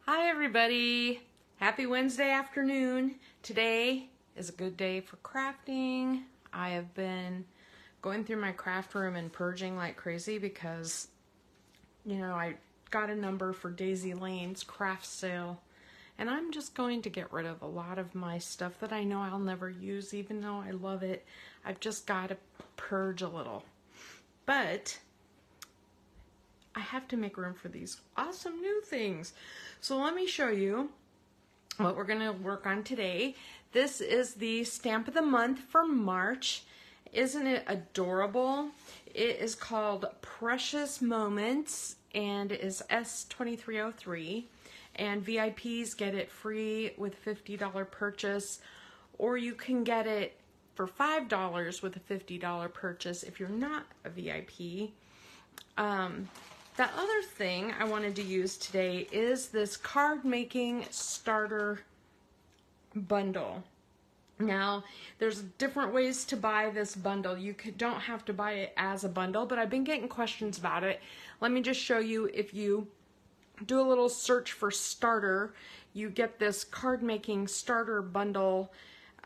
Hi everybody! Happy Wednesday afternoon. Today is a good day for crafting. I have been going through my craft room and purging like crazy because, I got a number for Daisy Lane's craft sale and I'm just going to get rid of a lot of my stuff that I know I'll never use even though I love it. I've just got to purge a little. But I have to make room for these awesome new things. So let me show you what we're going to work on today. This is the stamp of the month for March. Isn't it adorable? It is called Precious Moments and is S2303. And VIPs get it free with a $50 purchase, or you can get it for $5 with a $50 purchase if you're not a VIP. The other thing I wanted to use today is this card making starter bundle. Now, there's different ways to buy this bundle. You don't have to buy it as a bundle, but I've been getting questions about it. Let me just show you. If you do a little search for starter, you get this card making starter bundle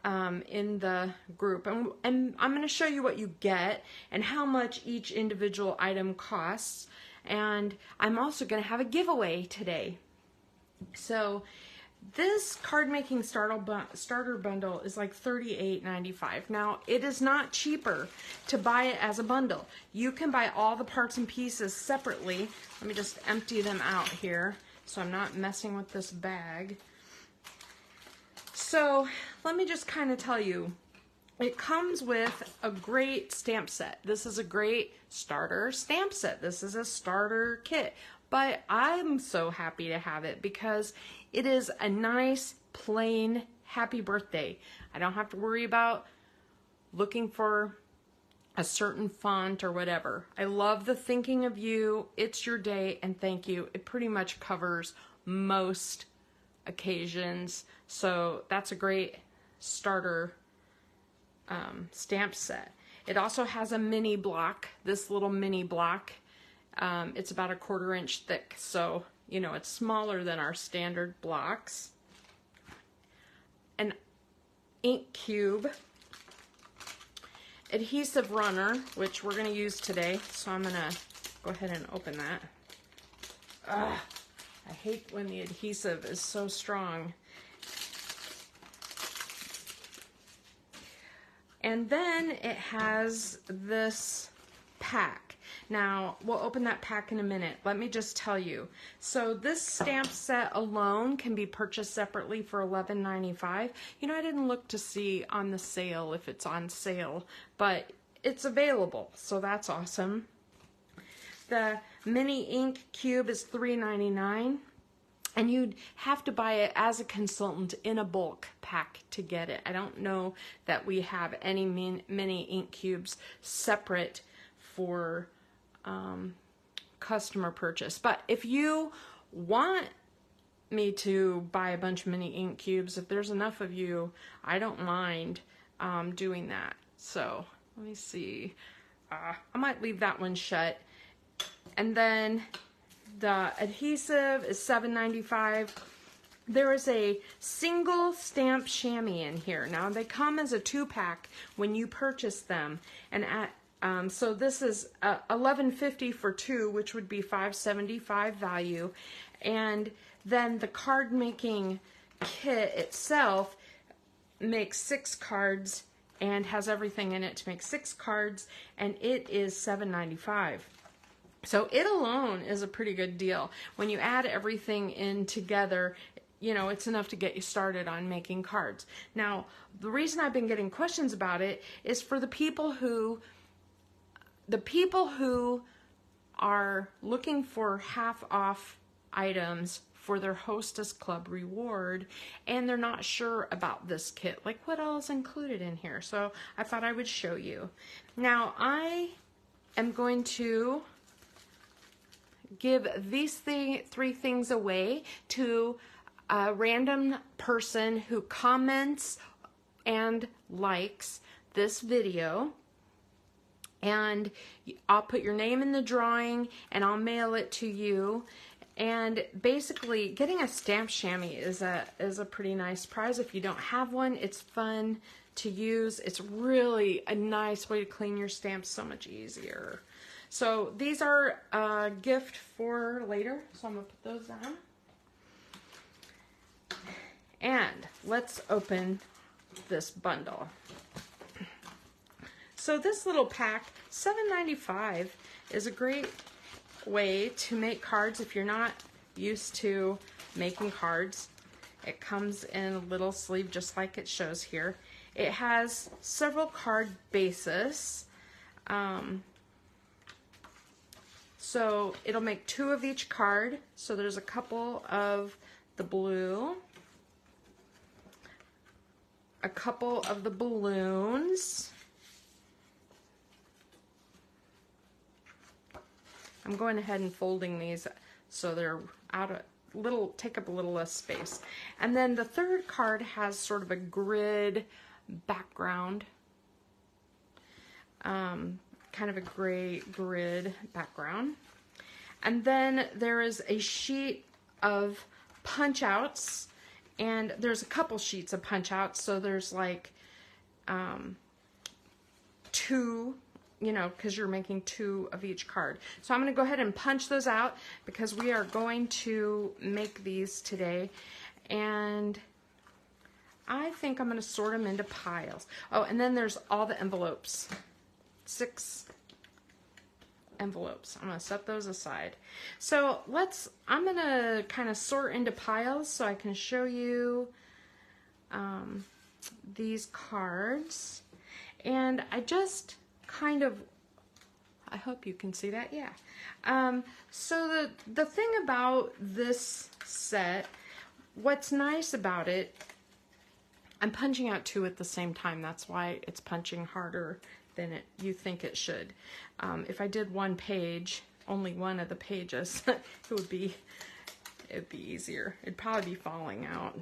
in the group. And I'm going to show you what you get and how much each individual item costs. And I'm also going to have a giveaway today. So this card making starter bundle is like $38.95. Now it is not cheaper to buy it as a bundle. You can buy all the parts and pieces separately. Let me just empty them out here so I'm not messing with this bag. So let me just kind of tell you, it comes with a great stamp set. This is a great starter stamp set. This is a starter kit. But I'm so happy to have it because it is a nice, plain, happy birthday. I don't have to worry about looking for a certain font or whatever. I love the thinking of you, it's your day, and thank you. It pretty much covers most occasions. So that's a great starter stamp set. It also has a mini block, this little mini block. It's about 1/4 inch thick, so it's smaller than our standard blocks. An ink cube, adhesive runner, which we're going to use today, so I'm going to go ahead and open that. I hate when the adhesive is so strong. And then it has this pack. Now, we'll open that pack in a minute. Let me just tell you. So this stamp set alone can be purchased separately for $11.95. I didn't look to see on the sale if it's on sale, but it's available, so that's awesome. The mini ink cube is $3.99. And you'd have to buy it as a consultant in a bulk pack to get it. I don't know that we have any mini ink cubes separate for customer purchase. But if you want me to buy a bunch of mini ink cubes, if there's enough of you, I don't mind doing that. So let me see. I might leave that one shut. And then the adhesive is $7.95. There is a single stamp chamois in here. Now they come as a 2-pack when you purchase them, and so this is $11.50 for 2, which would be $5.75 value. And then the card making kit itself makes 6 cards and has everything in it to make 6 cards, and it is $7.95. So it alone is a pretty good deal. When you add everything in together, it's enough to get you started on making cards. Now, the reason I've been getting questions about it is for the people who are looking for half-off items for their Hostess Club reward, and they're not sure about this kit, like what all is included in here. So I thought I would show you. Now, I am going to give these 3 things away to a random person who comments and likes this video, and I'll put your name in the drawing and I'll mail it to you, And basically, getting a stamp chamois is a pretty nice prize. If you don't have one, it's fun to use. It's really a nice way to clean your stamps so much easier. So these are a gift for later, so I'm going to put those down. And let's open this bundle. So this little pack, $7.95, is a great way to make cards if you're not used to making cards. It comes in a little sleeve just like it shows here. It has several card bases. So it'll make 2 of each card. So there's a couple of the blue, a couple of the balloons. I'm going ahead and folding these so they're take up a little less space. And then the third card has sort of a grid background, kind of a gray grid background. And then there is a sheet of punch outs, and there's a couple sheets of punch outs, so there's like 2, you know, because you're making 2 of each card. So I'm going to go ahead and punch those out because we are going to make these today. And I think I'm going to sort them into piles. Oh, and then there's all the envelopes. 6 envelopes. I'm going to set those aside. So I'm going to kind of sort into piles so I can show you these cards. And I just kind of, I hope you can see that, yeah. So the thing about this set, what's nice about it, I'm punching out 2 at the same time. That's why it's punching harder than you think it should. If I did one page, only one of the pages, it'd be easier. It'd probably be falling out.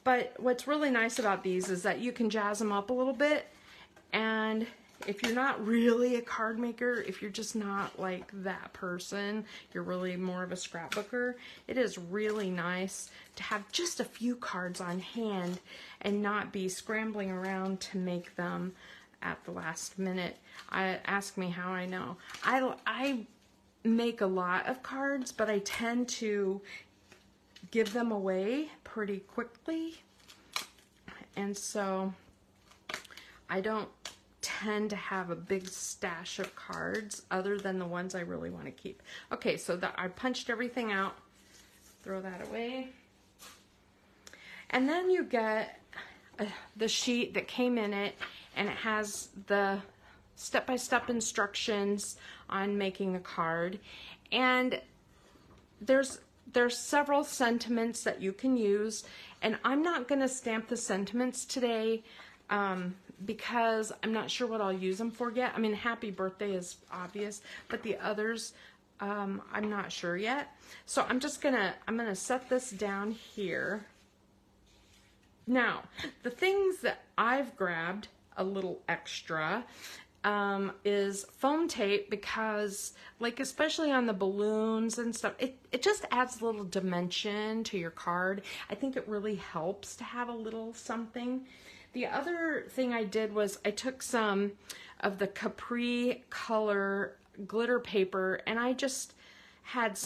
But what's really nice about these is that you can jazz them up a little bit. And if you're not really a card maker, if you're just not like that person, you're really more of a scrapbooker, it is really nice to have just a few cards on hand and not be scrambling around to make them at the last minute. Ask me how I know. I make a lot of cards, but I tend to give them away pretty quickly. And so I don't tend to have a big stash of cards other than the ones I really want to keep. Okay, so I punched everything out. Throw that away. And then you get the sheet that came in it, and it has the step-by-step instructions on making the card. And there's several sentiments that you can use, and I'm not going to stamp the sentiments today because I'm not sure what I'll use them for yet. I mean, happy birthday is obvious, but the others, I'm not sure yet. So I'm gonna set this down here. Now, the things that I've grabbed a little extra is foam tape, because like especially on the balloons and stuff, it just adds a little dimension to your card. I think it really helps to have a little something. The other thing I did was I took some of the Capri color glitter paper, and I just had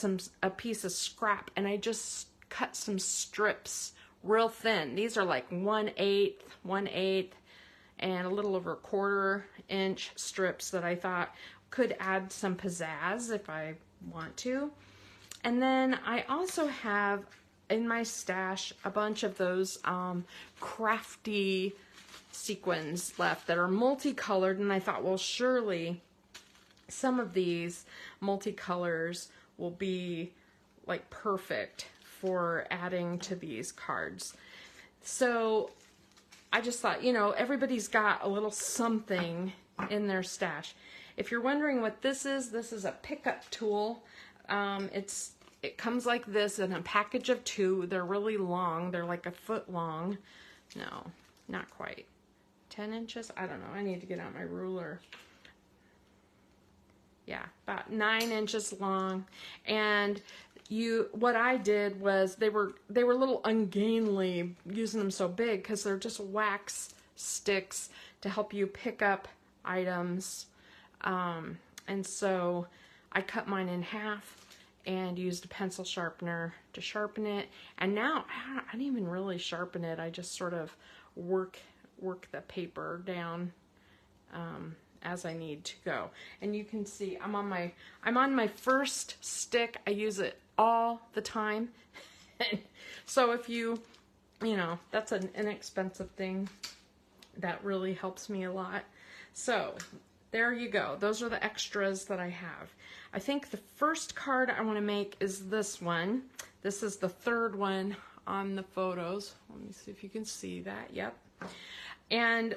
a piece of scrap, and I just cut some strips real thin. These are like 1/8, and a little over 1/4 inch strips that I thought could add some pizzazz if I want to. And then I also have in my stash a bunch of those crafty sequins left that are multicolored, and I thought, well, surely some of these multicolors will be like perfect for adding to these cards. So I just thought, you know, everybody's got a little something in their stash. If you're wondering what this is a pickup tool. It comes like this in a package of 2. They're really long. They're like 1 foot long. No, not quite. 10 inches? I don't know. I need to get out my ruler. yeah, about 9 inches long. And what I did was they were a little ungainly using them so big because they're just wax sticks to help you pick up items. And so I cut mine in half and used a pencil sharpener to sharpen it. And now I didn't even really sharpen it. I just sort of work the paper down as I need to go. And you can see I'm on my first stick. I use it all the time. So if you know, that's an inexpensive thing that really helps me a lot. So there you go. Those are the extras that I have. I think the first card I want to make is this one. This is the third one on the photos. Let me see if you can see that. Yep. And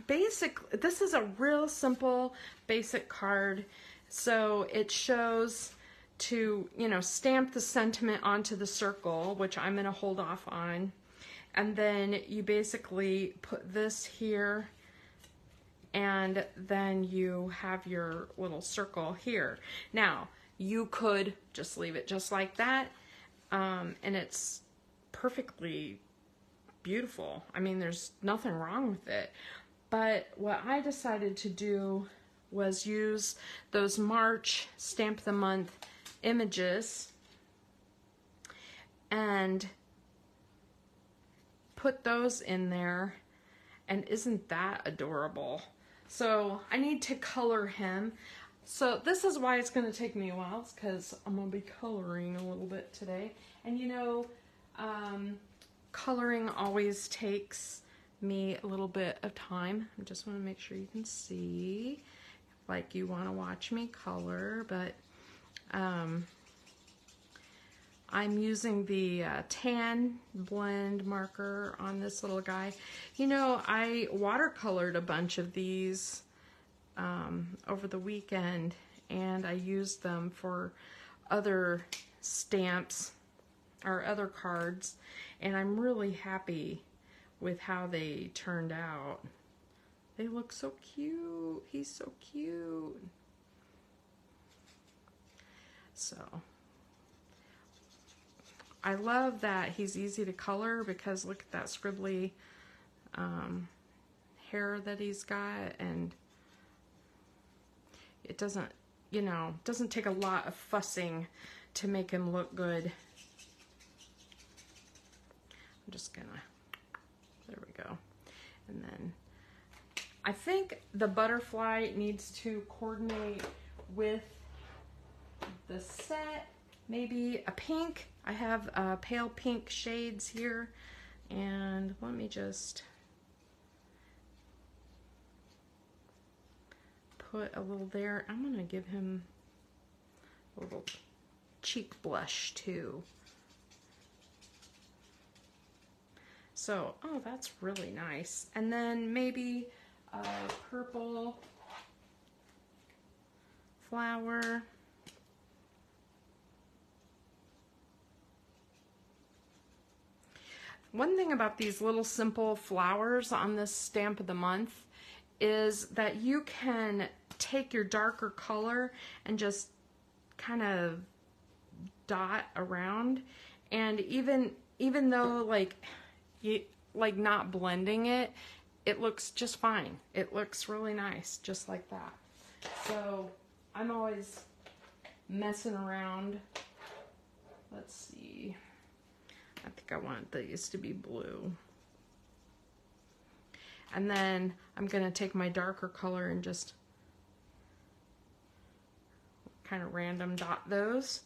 basically, this is a real simple, basic card. So it shows to, you know, stamp the sentiment onto the circle, which I'm going to hold off on. And then you basically put this here, and then you have your little circle here. Now, you could just leave it just like that, and it's perfectly beautiful. I mean, there's nothing wrong with it. But what I decided to do was use those March Stamp of the Month images and put those in there. And isn't that adorable? So I need to color him. So this is why it's going to take me a while, because I'm going to be coloring a little bit today. And you know, coloring always takes me a little bit of time. I just want to make sure you can see, like you want to watch me color, but I'm using the tan blend marker on this little guy. You know, I watercolored a bunch of these over the weekend, and I used them for other stamps or other cards, and I'm really happy with how they turned out. They look so cute. He's so cute. So I love that he's easy to color, because look at that scribbly hair that he's got, and it doesn't, you know, doesn't take a lot of fussing to make him look good. I'm just gonna, there we go. And then I think the butterfly needs to coordinate with the set. Maybe a pink. I have pale pink shades here, and let me just put a little there. I'm gonna give him a little cheek blush too. So, oh, that's really nice. And then maybe a purple flower. One thing about these little simple flowers on this Stamp of the Month is that you can take your darker color and just kind of dot around, and even though like not blending it, it looks just fine. It looks really nice just like that. So I'm always messing around. Let's see. I think I want these to be blue. And then I'm going to take my darker color and just kind of random dot those.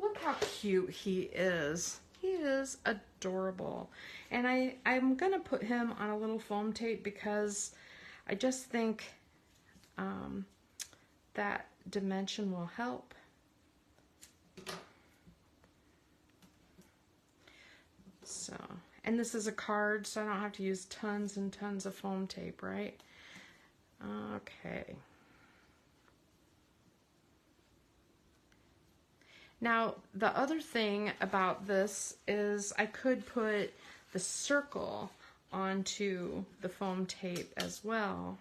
Look how cute he is. He is adorable. And I'm going to put him on a little foam tape, because I just think that dimension will help. So, and this is a card, so I don't have to use tons and tons of foam tape, right? Okay. Now, the other thing about this is I could put the circle onto the foam tape as well.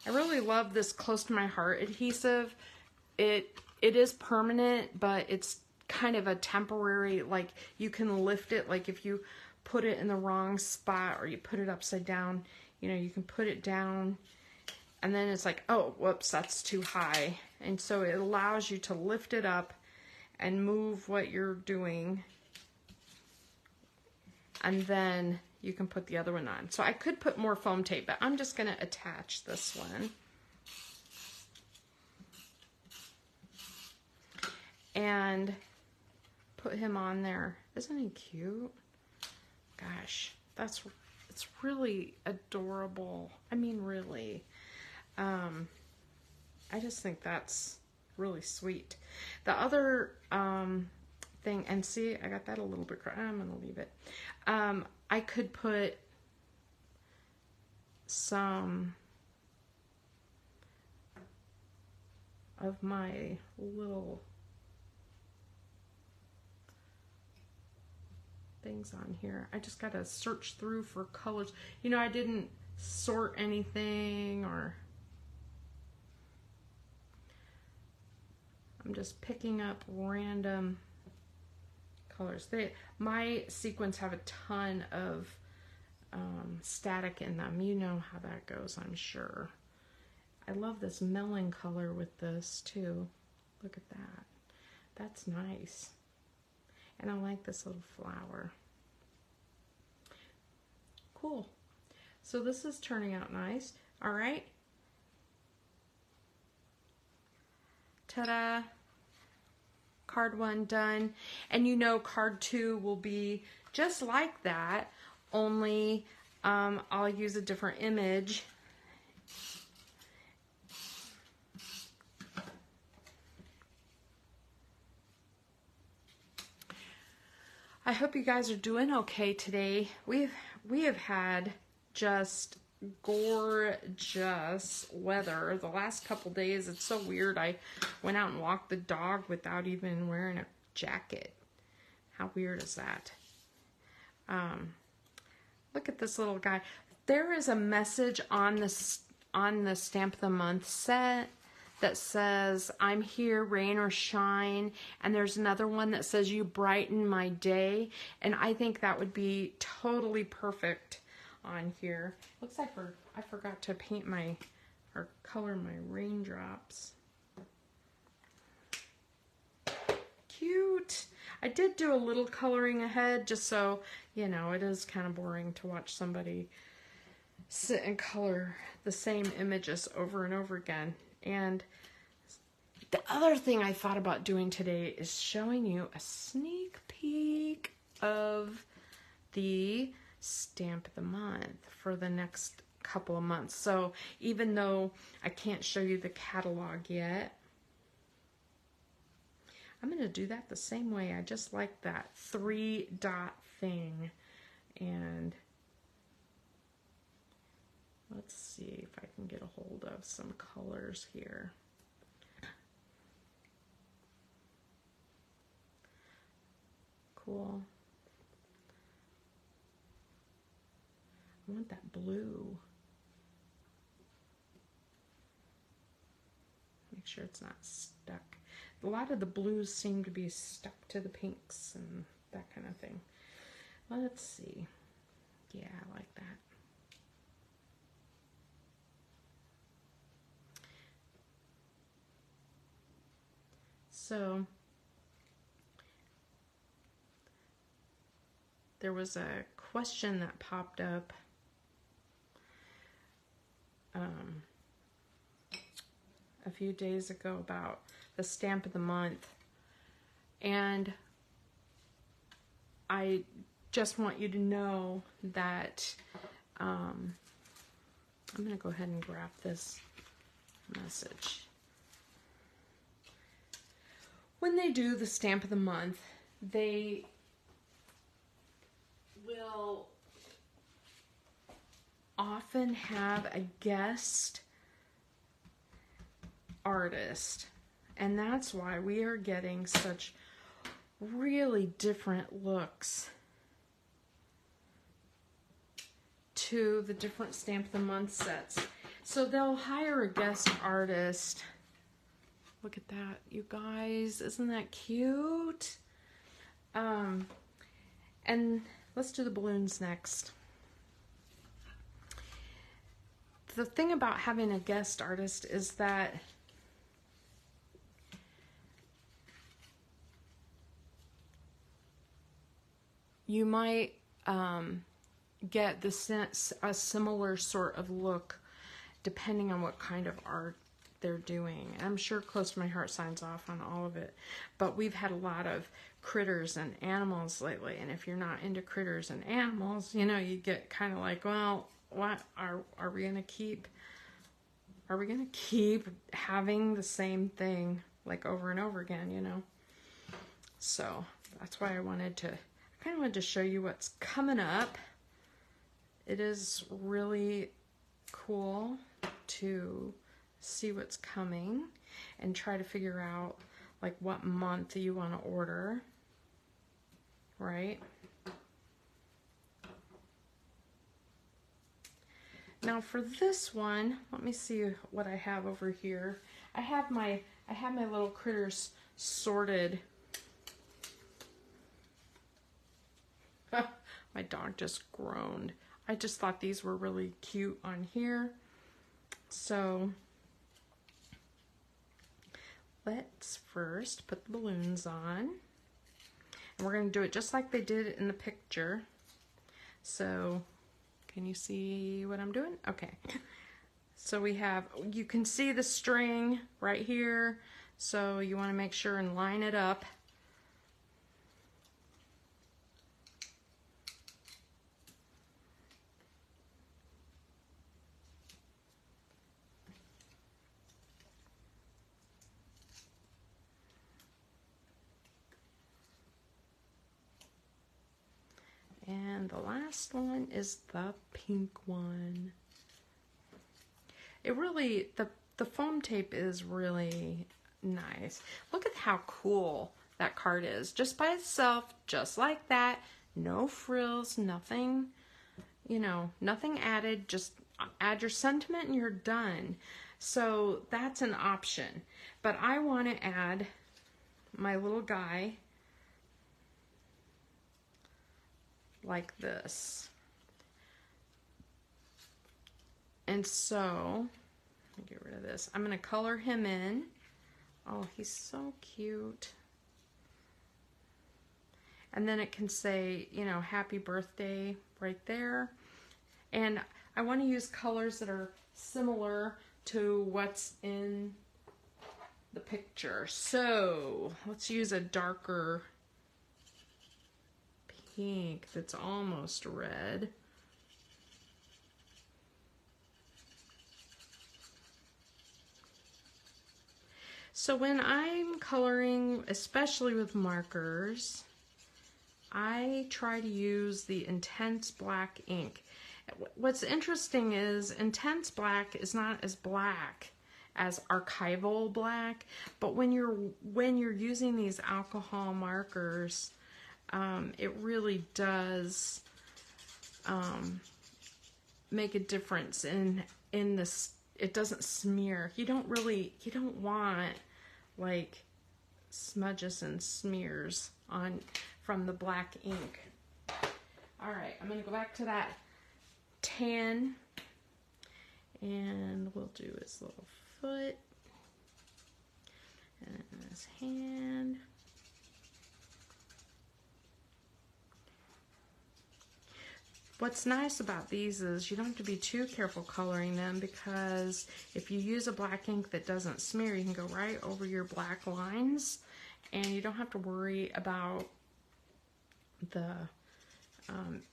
I really love this Close to My Heart adhesive. It is permanent, but it's kind of a temporary, like you can lift it, like if you put it in the wrong spot or you put it upside down, you know, you can put it down and then it's like, oh, whoops, that's too high. And so it allows you to lift it up and move what you're doing. And then you can put the other one on. So I could put more foam tape, but I'm just going to attach this one. And put him on there. Isn't he cute? Gosh, it's really adorable. I mean, really. I just think that's really sweet. The other thing, and see, I got that a little bit, I'm going to leave it. I could put some of my little things on here. I just got to search through for colors. You know, I didn't sort anything, or I'm just picking up random colors. My sequins have a ton of static in them. You know how that goes, I'm sure. I love this melon color with this too. Look at that. That's nice. And I like this little flower. Cool. So this is turning out nice. All right. Ta-da. Card 1 done. And you know card 2 will be just like that, only I'll use a different image. I hope you guys are doing okay today. We have had just gorgeous weather the last couple days. It's so weird. I went out and walked the dog without even wearing a jacket. How weird is that? Look at this little guy. There is a message on the Stamp of the Month set that says, I'm here, rain or shine. And there's another one that says, you brighten my day. And I think that would be totally perfect on here. Looks like I forgot to paint or color my raindrops. Cute. I did do a little coloring ahead just so, you know, it is kind of boring to watch somebody sit and color the same images over and over again. And the other thing I thought about doing today is showing you a sneak peek of the Stamp of the Month for the next couple of months. So even though I can't show you the catalog yet, I'm going to do that the same way. I just like that 3-dot thing. And let's see if I can get a hold of some colors here. Cool. I want that blue. Make sure it's not stuck. A lot of the blues seem to be stuck to the pinks and that kind of thing. Let's see. Yeah, I like that. So there was a question that popped up a few days ago about the Stamp of the Month, and I just want you to know that I'm going to go ahead and grab this message. When they do the Stamp of the Month, they will often have a guest artist, and that's why we are getting such really different looks to the different Stamp of the Month sets. So they'll hire a guest artist. Look at that, you guys. Isn't that cute? And let's do the balloons next. The thing about having a guest artist is that you might get a similar sort of look depending on what kind of art they're doing. I'm sure Close to My Heart signs off on all of it, but we've had a lot of critters and animals lately, and if you're not into critters and animals, you know, you get kind of like, well, what are we gonna keep having the same thing like over and over again, you know? So that's why I kind of wanted to show you what's coming up. It is really cool to see what's coming and try to figure out like what month you want to order, right? Now for this one, let me see what I have over here. I have my little critters sorted. My dog just groaned. I just thought these were really cute on here. So let's first put the balloons on. And we're going to do it just like they did in the picture. So can you see what I'm doing? Okay. So you can see the string right here. So you want to make sure and line it up. And the last one is the pink one. The foam tape is really nice. Look at how cool that card is. Just by itself, just like that. No frills, nothing, you know, nothing added. Just add your sentiment and you're done. So that's an option. But I want to add my little guy like this. And so, let me get rid of this. I'm going to color him in. Oh, he's so cute. And then it can say, you know, happy birthday right there. And I want to use colors that are similar to what's in the picture. So, let's use a darker pink that's almost red. So when I'm coloring, especially with markers, I try to use the intense black ink. What's interesting is intense black is not as black as archival black, but when you're using these alcohol markers, it really does make a difference in this. It doesn't smear. You don't want like smudges and smears from the black ink. All right, I'm gonna go back to that tan, and we'll do his little foot and his hand. What's nice about these is you don't have to be too careful coloring them, because if you use a black ink that doesn't smear, you can go right over your black lines and you don't have to worry about the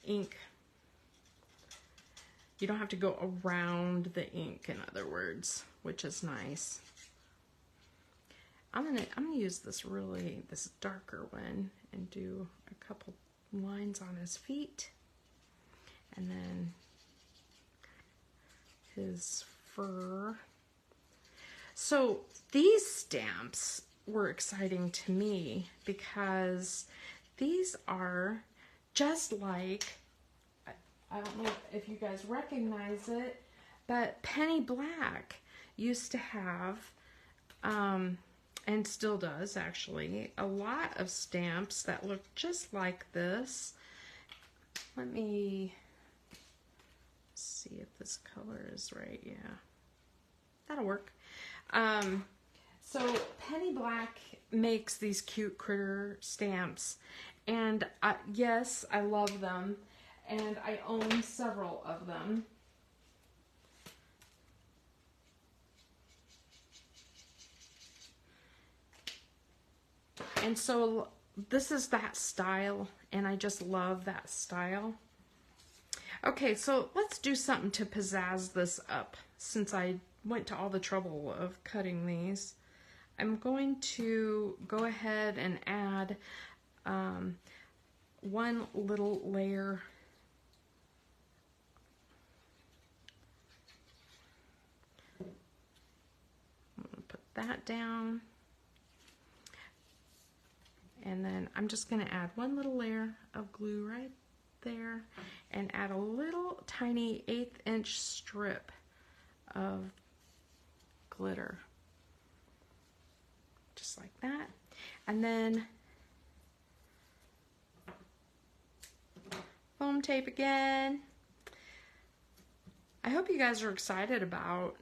ink. You don't have to go around the ink, in other words, which is nice. I'm gonna use this darker one and do a couple lines on his feet. And then his fur. So these stamps were exciting to me because these are just like, I don't know if you guys recognize it, But Penny Black used to have, and still does actually, a lot of stamps that look just like this. Let me see if this color is right. Yeah, that'll work. So Penny Black makes these cute critter stamps, and yes, I love them, and I own several of them. And so this is that style, and I just love that style. Okay, so let's do something to pizzazz this up, since I went to all the trouble of cutting these. I'm going to go ahead and add one little layer I'm going to put that down. And then I'm just going to add one little layer of glue right there and add a little tiny 1/8 inch strip of glitter. Just like that. And then foam tape again. I hope you guys are excited about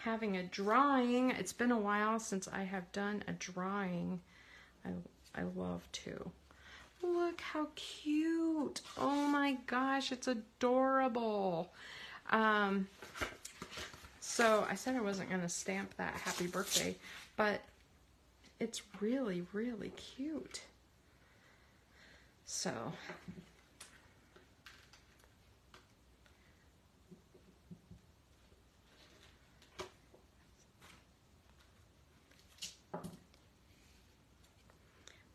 having a drawing. It's been a while since I have done a drawing. I love to. Look how cute. Oh my gosh, it's adorable. So I said I wasn't going to stamp that happy birthday, but it's really, really cute. So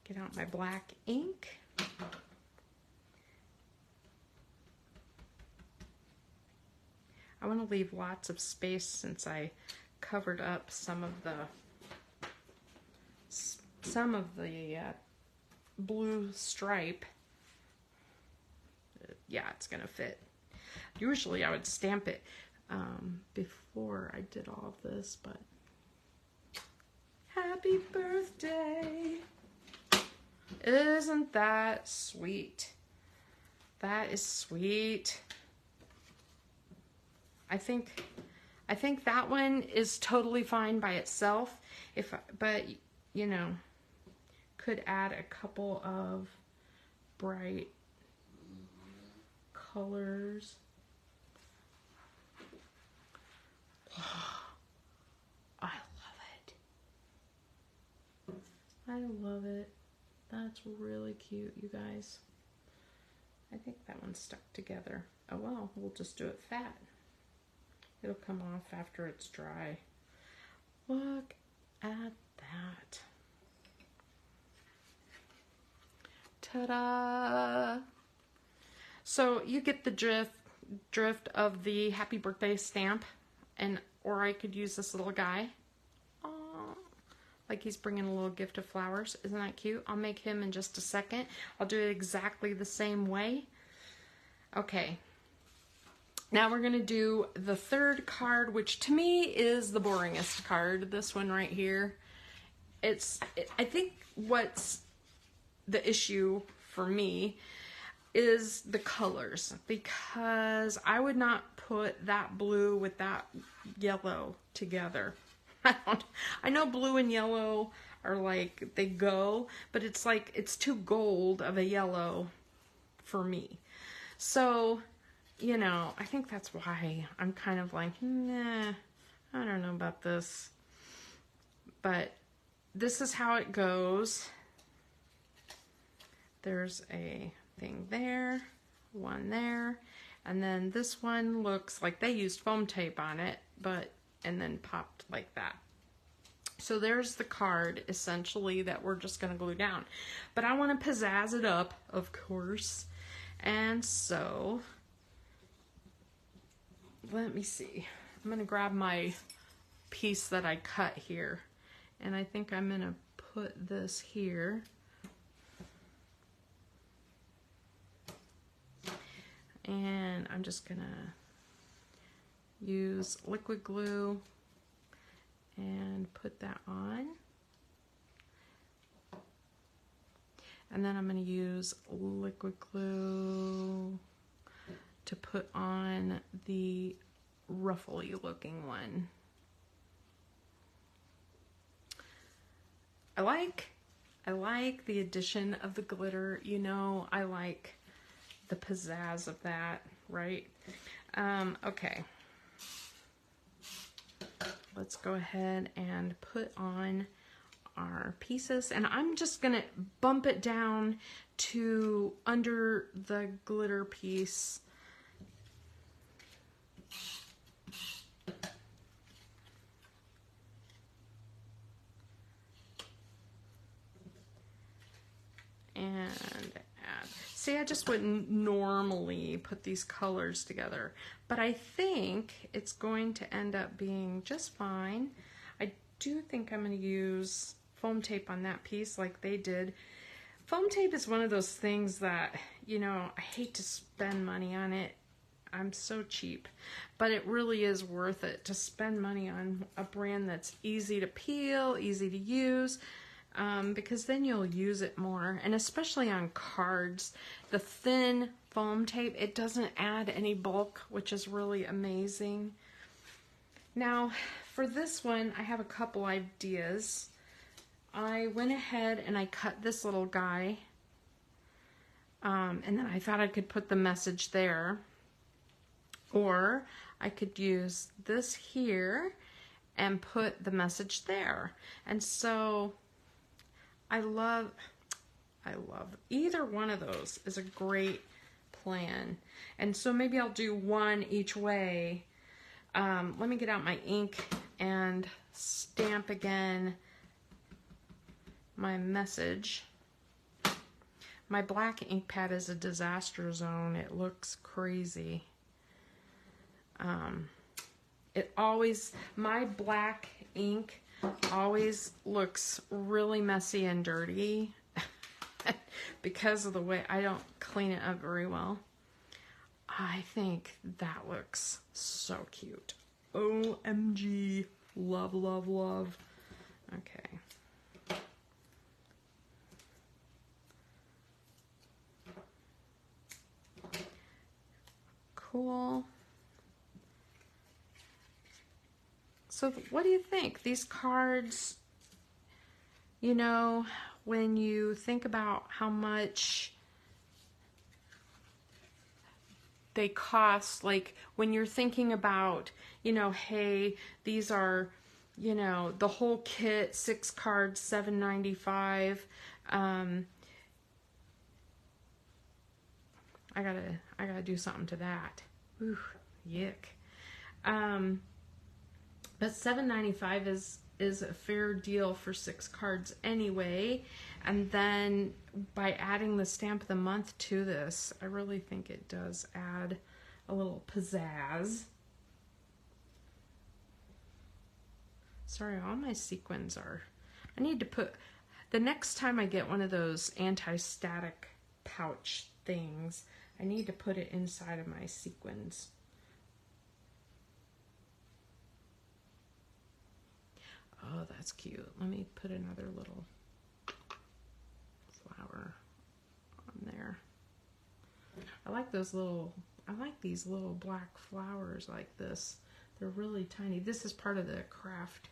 get out my black ink. I want to leave lots of space since I covered up some of the blue stripe. Yeah, it's gonna fit. Usually I would stamp it before I did all of this, but happy birthday. Isn't that sweet? That is sweet. I think that one is totally fine by itself. But you know, could add a couple of bright colors. I love it. I love it. That's really cute, you guys. I think that one's stuck together. Oh well, we'll just do it fat. It'll come off after it's dry. Look at that. Ta-da! So you get the drift of the happy birthday stamp, or I could use this little guy. Aww. Like he's bringing a little gift of flowers. Isn't that cute? I'll make him in just a second. I'll do it exactly the same way. Okay. Now we're going to do the third card, which to me is the boringest card. This one right here. I think what's the issue for me is the colors, because I would not put that blue with that yellow together. I know blue and yellow are like, they go, but it's like, it's too gold of a yellow for me. So, you know, I think that's why I'm kind of like, nah, I don't know about this. But this is how it goes. There's a thing there, one there, and then this one looks like they used foam tape on it, and then popped like that. So there's the card, essentially, that we're just going to glue down. But I want to pizzazz it up, of course. And so, let me see. I'm going to grab my piece that I cut here. And I think I'm going to put this here. And I'm just going to use liquid glue and put that on. And then I'm going to use liquid glue to put on the ruffly looking one. I like the addition of the glitter. You know, I like the pizzazz of that, right? Okay. Let's go ahead and put on our pieces, and I'm just gonna bump it down to under the glitter piece. And add. See, I just wouldn't normally put these colors together, but I think it's going to end up being just fine. I do think I'm going to use foam tape on that piece like they did. Foam tape is one of those things that, you know, I hate to spend money on it. I'm so cheap, but it really is worth it to spend money on a brand that's easy to peel, easy to use, because then you'll use it more. And especially on cards, the thin foam tape, it doesn't add any bulk, which is really amazing. Now, for this one, I have a couple ideas. I went ahead and I cut this little guy, and then I thought I could put the message there. Or I could use this here and put the message there. And so I love either one of those is a great plan. And so maybe I'll do one each way. Let me get out my ink and stamp again my message. My black ink pad is a disaster zone. It looks crazy. My black ink always looks really messy and dirty because of the way I don't clean it up very well. I think that looks so cute. OMG. Love, love, love. Okay. Cool. So what do you think? These cards, you know, when you think about how much they cost, like when you're thinking about, you know, hey, these are, you know, the whole kit, 6 cards, $7.95. I gotta do something to that. Ooh, yuck. But $7.95 is a fair deal for 6 cards anyway. And then by adding the stamp of the month to this, I really think it does add a little pizzazz. Sorry, all my sequins are... I need to put... The next time I get one of those anti-static pouch things, I need to put it inside of my sequins. Oh, that's cute. Let me put another little flower on there. I like those little, I like these little black flowers like this. They're really tiny. This is part of the craft.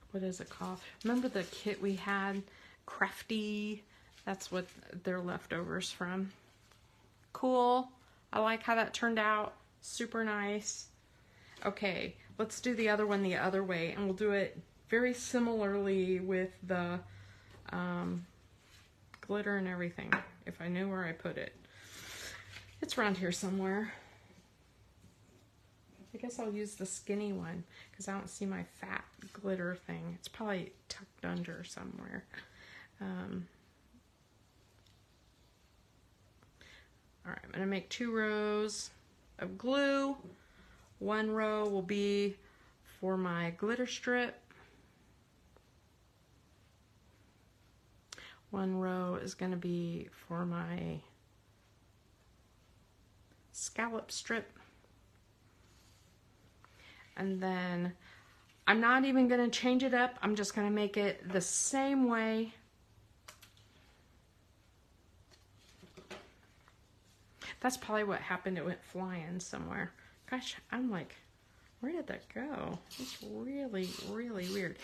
What is it called? Remember the kit we had? Crafty. That's what they're leftovers from. Cool. I like how that turned out. Super nice. Okay, let's do the other one the other way, and we'll do it very similarly with the glitter and everything, if I knew where I put it. It's around here somewhere. I guess I'll use the skinny one, because I don't see my fat glitter thing. It's probably tucked under somewhere. Alright, I'm going to make 2 rows of glue. 1 row will be for my glitter strip. 1 row is going to be for my scallop strip. And then I'm not even going to change it up. I'm just going to make it the same way. That's probably what happened. It went flying somewhere. Gosh, I'm like, where did that go? It's really, really weird.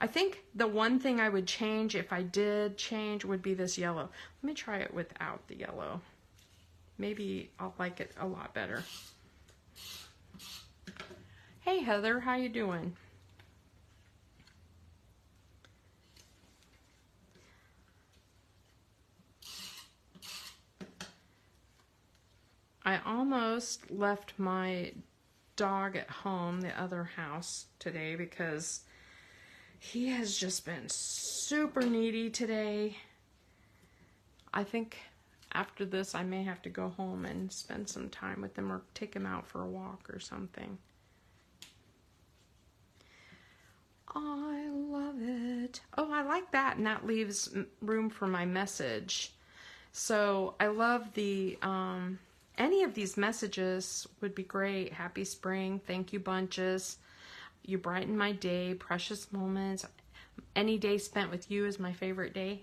I think the one thing I would change if I did change would be this yellow. Let me try it without the yellow. Maybe I'll like it a lot better. Hey Heather, how you doing? I almost left my dog at home, the other house today, because he has just been super needy today. I think after this I may have to go home and spend some time with him or take him out for a walk or something. I love it. Oh, I like that, and that leaves room for my message. So I love the any of these messages would be great. Happy spring, thank you bunches, you brighten my day, precious moments, any day spent with you is my favorite day.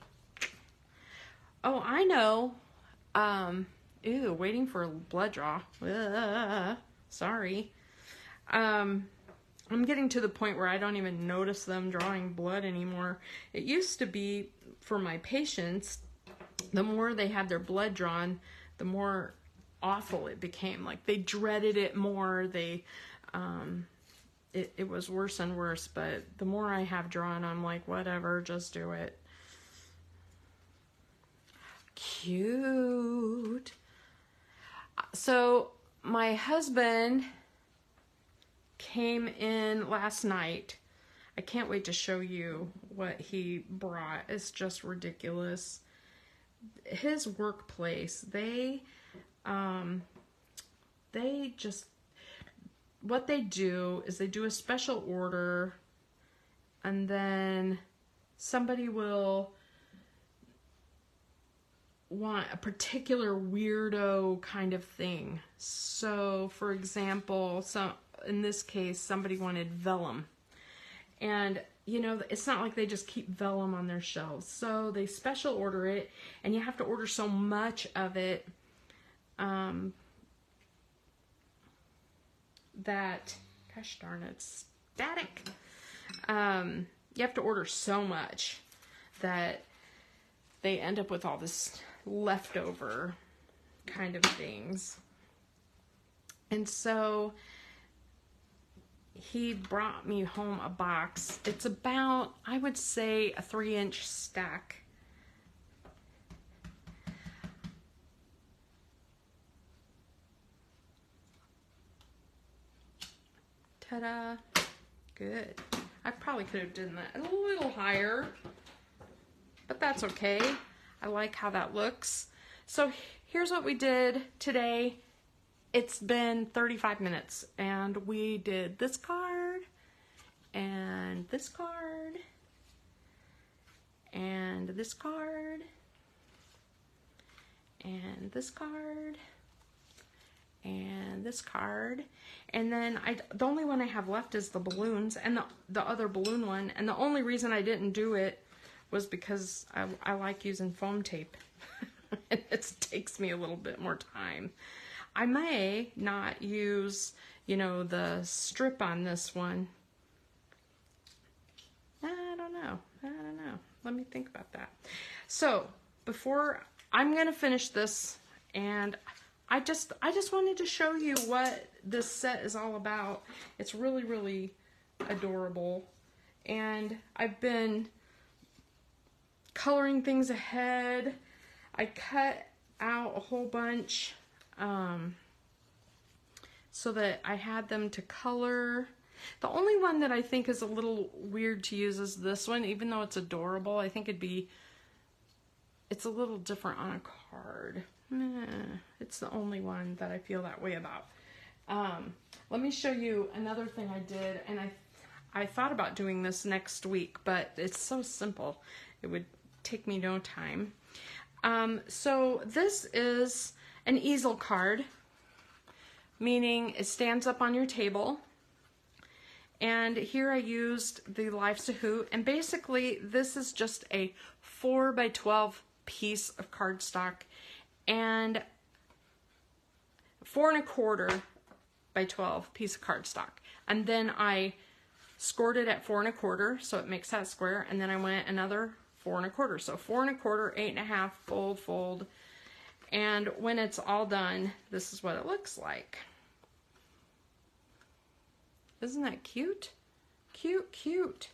Oh, I know. Ew, waiting for a blood draw. Sorry. I'm getting to the point where I don't even notice them drawing blood anymore. It used to be for my patients, the more they had their blood drawn, the more awful it became. Like they dreaded it more. They it was worse and worse, but the more I have drawn, I'm like, whatever, just do it. Cute. So my husband came in last night. I can't wait to show you what he brought. It's just ridiculous. His workplace, they just, what they do is they do a special order, and then somebody will want a particular weirdo kind of thing. So for example, in this case, somebody wanted vellum, and you know, it's not like they just keep vellum on their shelves, so they special order it, and you have to order so much of it that, gosh darn it, static. You have to order so much that they end up with all this leftover kind of things. And so he brought me home a box. It's about, I would say, a 3-inch stack. Ta-da. Good. I probably could have done that a little higher, but that's okay. I like how that looks. So here's what we did today. It's been 35 minutes, and we did this card, and this card, and this card, and this card, and this card, and then the only one I have left is the balloons, and the other balloon one, and the only reason I didn't do it was because I like using foam tape. It takes me a little bit more time. I may not use, you know, the strip on this one. I don't know. Let me think about that. So before I'm gonna finish this, and I just wanted to show you what this set is all about. It's really, really adorable, and I've been coloring things ahead. I cut out a whole bunch so that I had them to color. The only one that I think is a little weird to use is this one, even though it's adorable. I think it's a little different on a card. It's the only one that I feel that way about. Let me show you another thing I did, and I thought about doing this next week, but it's so simple. It would take me no time. So this is an easel card, meaning it stands up on your table, And here I used the Life's a Hoot, and basically this is just a 4x12 piece of cardstock and 4¼ by 12 piece of cardstock. And then I scored it at 4¼ so it makes that square, and then I went another 4¼ so 4¼ 8½, fold, fold, and when it's all done, this is what it looks like. Isn't that cute? Cute, cute.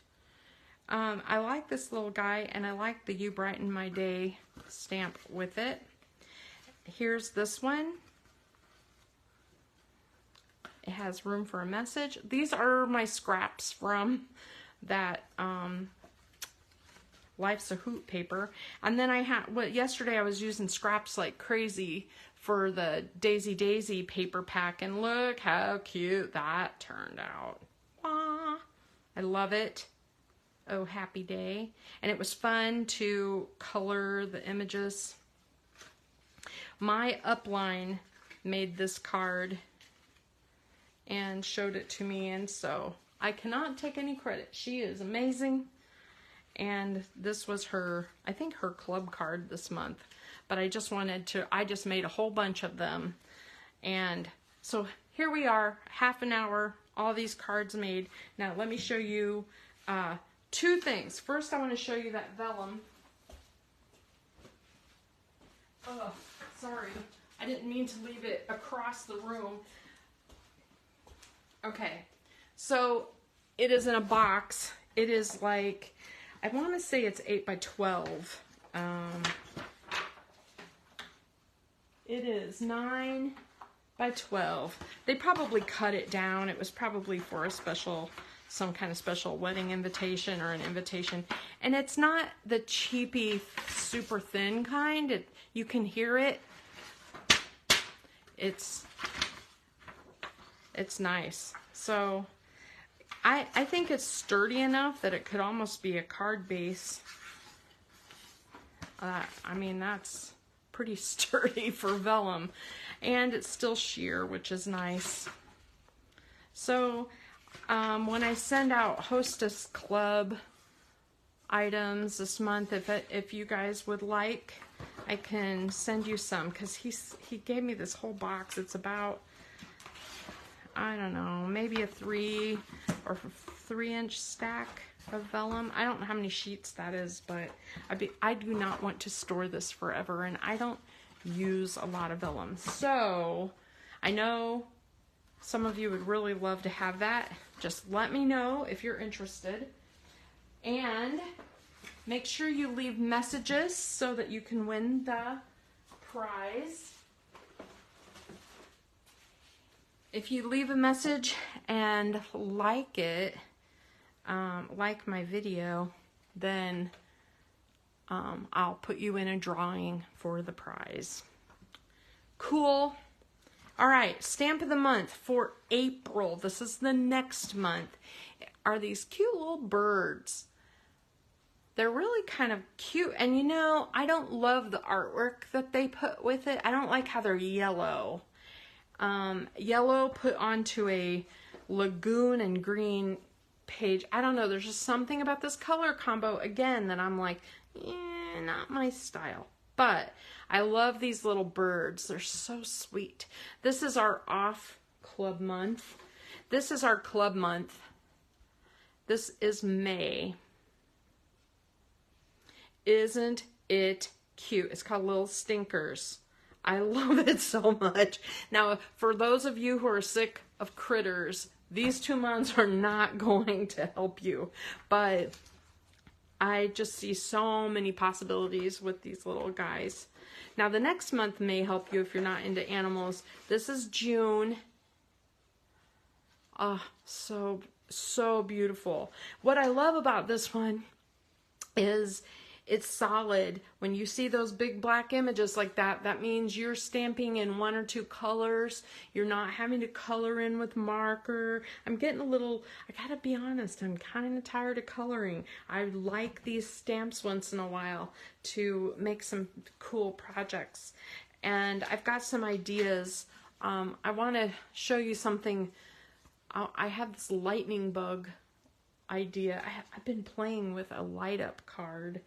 I like this little guy, and I like the You Brighten My Day stamp with it. Here's this one. It has room for a message. These are my scraps from that Life's a Hoot paper. And then I had, well, yesterday I was using scraps like crazy for the Daisy Daisy paper pack, and look how cute that turned out. Wah. I love it. Oh, happy day. And it was fun to color the images. My upline made this card and showed it to me, and so I cannot take any credit. She is amazing. And this was her, I think her club card this month. But I just wanted to, I just made a whole bunch of them. And so here we are, half an hour, all these cards made. Now let me show you two things. First, I want to show you that vellum. Oh, sorry. I didn't mean to leave it across the room. Okay, so it is in a box. It is like, I want to say it's 8x12. It is 9x12. They probably cut it down. It was probably for a special, some kind of special wedding invitation or an invitation. And it's not the cheapy, super thin kind. You can hear it. It's nice. So I think it's sturdy enough that it could almost be a card base. I mean, that's pretty sturdy for vellum. And it's still sheer, which is nice. So when I send out Hostess Club items this month, if you guys would like, I can send you some, because he gave me this whole box. It's about, I don't know, maybe a 3 or 3-inch stack of vellum. I don't know how many sheets that is, but I do not want to store this forever, and I don't use a lot of vellum. So I know some of you would really love to have that. Just let me know if you're interested. And make sure you leave messages so that you can win the prize. If you leave a message and like it, like my video, then I'll put you in a drawing for the prize. Cool. All right, stamp of the month for April. This is the next month. Are these cute little birds. They're really kind of cute. And you know, I don't love the artwork that they put with it. I don't like how they're yellow. Yellow put onto a lagoon and green page. I don't know. There's just something about this color combo, again, that I'm like, not my style. But I love these little birds. They're so sweet. This is our off club month. This is our club month. This is May. Isn't it cute? It's called Little Stinkers. I love it so much. Now, for those of you who are sick of critters, these 2 months are not going to help you. But I just see so many possibilities with these little guys. Now, the next month may help you if you're not into animals. This is June. Oh, so beautiful. What I love about this one is it's solid. When you see those big black images like that, that means you're stamping in 1 or 2 colors. You're not having to color in with marker. I'm getting a little, I gotta be honest, I'm kind of tired of coloring. I like these stamps once in a while to make some cool projects. And I've got some ideas. I want to show you something I have this lightning bug idea. I've been playing with a light up card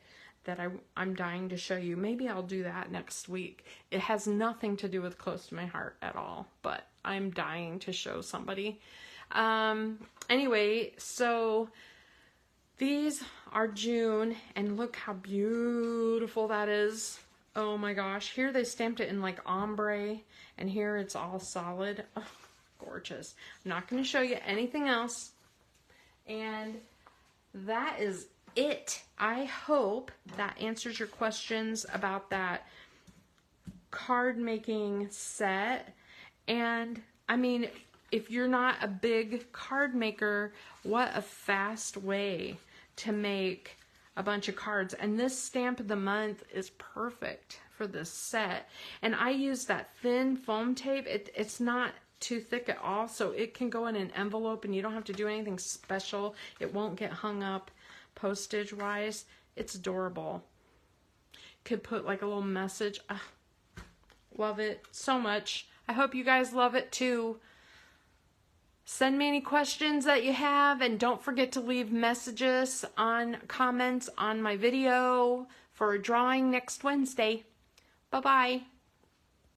that I'm dying to show you. Maybe I'll do that next week. It has nothing to do with close to my heart at all, but I'm dying to show somebody. Anyway, so these are June, and look how beautiful that is. Oh my gosh. Here they stamped it in like ombre, and here it's all solid. Oh, gorgeous. I'm not going to show you anything else. And that is it. I hope that answers your questions about that card making set. And I mean, if you're not a big card maker, what a fast way to make a bunch of cards. And this stamp of the month is perfect for this set. And I use that thin foam tape. It's not too thick at all, so it can go in an envelope and you don't have to do anything special. It won't get hung up postage wise. It's adorable. Could put like a little message. Love it so much. I hope you guys love it too. Send me any questions that you have, and don't forget to leave messages on comments on my video for a drawing next Wednesday. Bye-bye.